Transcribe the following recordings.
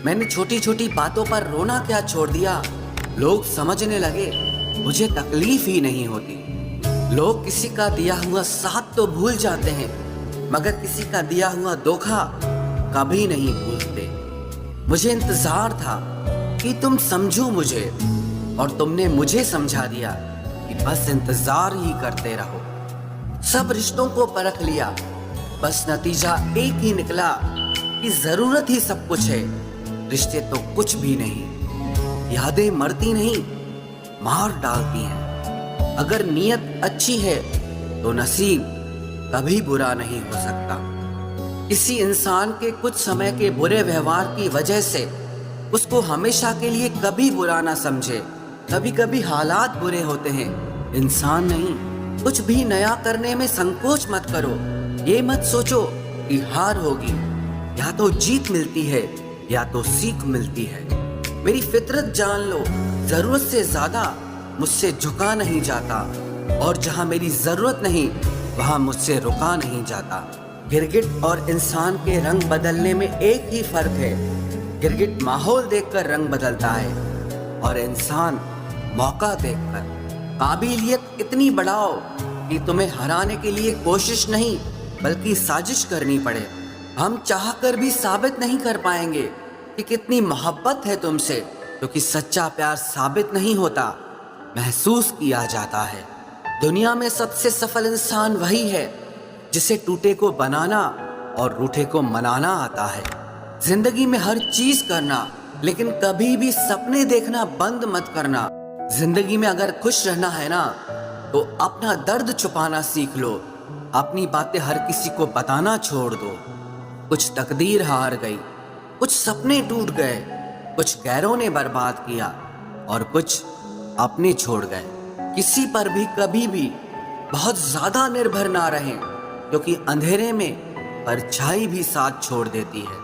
मैंने छोटी छोटी बातों पर रोना क्या छोड़ दिया। लोग समझने लगे मुझे तकलीफ ही नहीं होती। लोग किसी का दिया हुआ साथ तो भूल जाते हैं, मगर किसी का दिया हुआ धोखा कभी नहीं भूलते। मुझे इंतजार था कि तुम समझो मुझे, और तुमने मुझे समझा दिया कि बस इंतजार ही करते रहो। सब रिश्तों को परख लिया, बस नतीजा एक ही निकला कि जरूरत ही सब कुछ है, रिश्ते तो कुछ भी नहीं। यादें मरती नहीं, मार डालती हैं। अगर नीयत अच्छी है तो नसीब कभी बुरा नहीं हो सकता। किसी इंसान के कुछ समय के बुरे व्यवहार की वजह से उसको हमेशा के लिए कभी बुरा ना समझे। कभी कभी हालात बुरे होते हैं, इंसान नहीं। कुछ भी नया करने में संकोच मत करो। ये मत सोचो कि हार होगी, या तो जीत मिलती है या तो सीख मिलती है। मेरी फितरत जान लो, जरूरत से ज्यादा मुझसे झुका नहीं जाता, और जहां मेरी जरूरत नहीं वहां मुझसे रुका नहीं जाता। गिरगिट और इंसान के रंग बदलने में एक ही फर्क है। गिरगिट माहौल देखकर रंग बदलता है, और इंसान मौका देखकर। काबिलियत इतनी बढ़ाओ कि तुम्हें हराने के लिए कोशिश नहीं बल्कि साजिश करनी पड़े। हम चाहकर भी साबित नहीं कर पाएंगे कि कितनी मोहब्बत है तुमसे, क्योंकि सच्चा प्यार साबित नहीं होता, महसूस किया जाता है। दुनिया में सबसे सफल इंसान वही है जिसे टूटे को बनाना और रूठे को मनाना आता है। जिंदगी में हर चीज करना, लेकिन कभी भी सपने देखना बंद मत करना। जिंदगी में अगर खुश रहना है ना, तो अपना दर्द छुपाना सीख लो। अपनी बातें हर किसी को बताना छोड़ दो। कुछ तकदीर हार गई, कुछ सपने टूट गए, कुछ गैरों ने बर्बाद किया, और कुछ अपने छोड़ गए। किसी पर भी कभी भी बहुत ज्यादा निर्भर ना रहें, क्योंकि अंधेरे में परछाई भी साथ छोड़ देती है।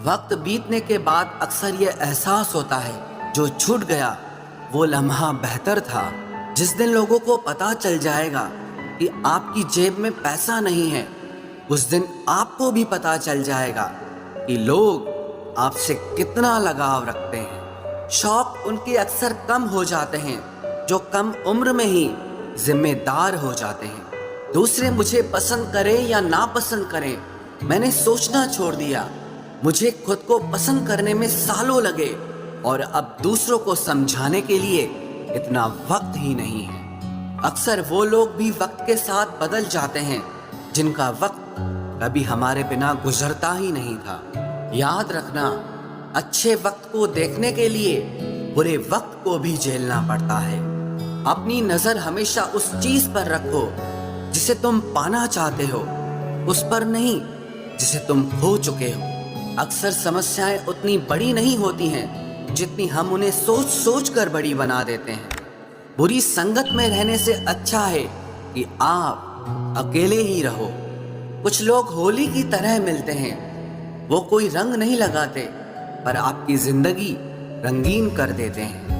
वक्त बीतने के बाद अक्सर ये एहसास होता है, जो छूट गया वो लम्हा बेहतर था। जिस दिन लोगों को पता चल जाएगा कि आपकी जेब में पैसा नहीं है, उस दिन आपको भी पता चल जाएगा कि लोग आपसे कितना लगाव रखते हैं। शौक उनके अक्सर कम हो जाते हैं जो कम उम्र में ही जिम्मेदार हो जाते हैं। दूसरे मुझे पसंद करें या ना पसंद करें, मैंने सोचना छोड़ दिया। मुझे खुद को पसंद करने में सालों लगे, और अब दूसरों को समझाने के लिए इतना वक्त ही नहीं है। अक्सर वो लोग भी वक्त के साथ बदल जाते हैं जिनका वक्त कभी हमारे बिना गुजरता ही नहीं था। याद रखना, अच्छे वक्त को देखने के लिए बुरे वक्त को भी झेलना पड़ता है। अपनी नजर हमेशा उस चीज पर रखो जिसे तुम पाना चाहते हो, उस पर नहीं जिसे तुम खो चुके हो। अक्सर समस्याएं उतनी बड़ी नहीं होती हैं जितनी हम उन्हें सोच सोच कर बड़ी बना देते हैं। बुरी संगत में रहने से अच्छा है कि आप अकेले ही रहो। कुछ लोग होली की तरह मिलते हैं, वो कोई रंग नहीं लगाते, पर आपकी जिंदगी रंगीन कर देते हैं।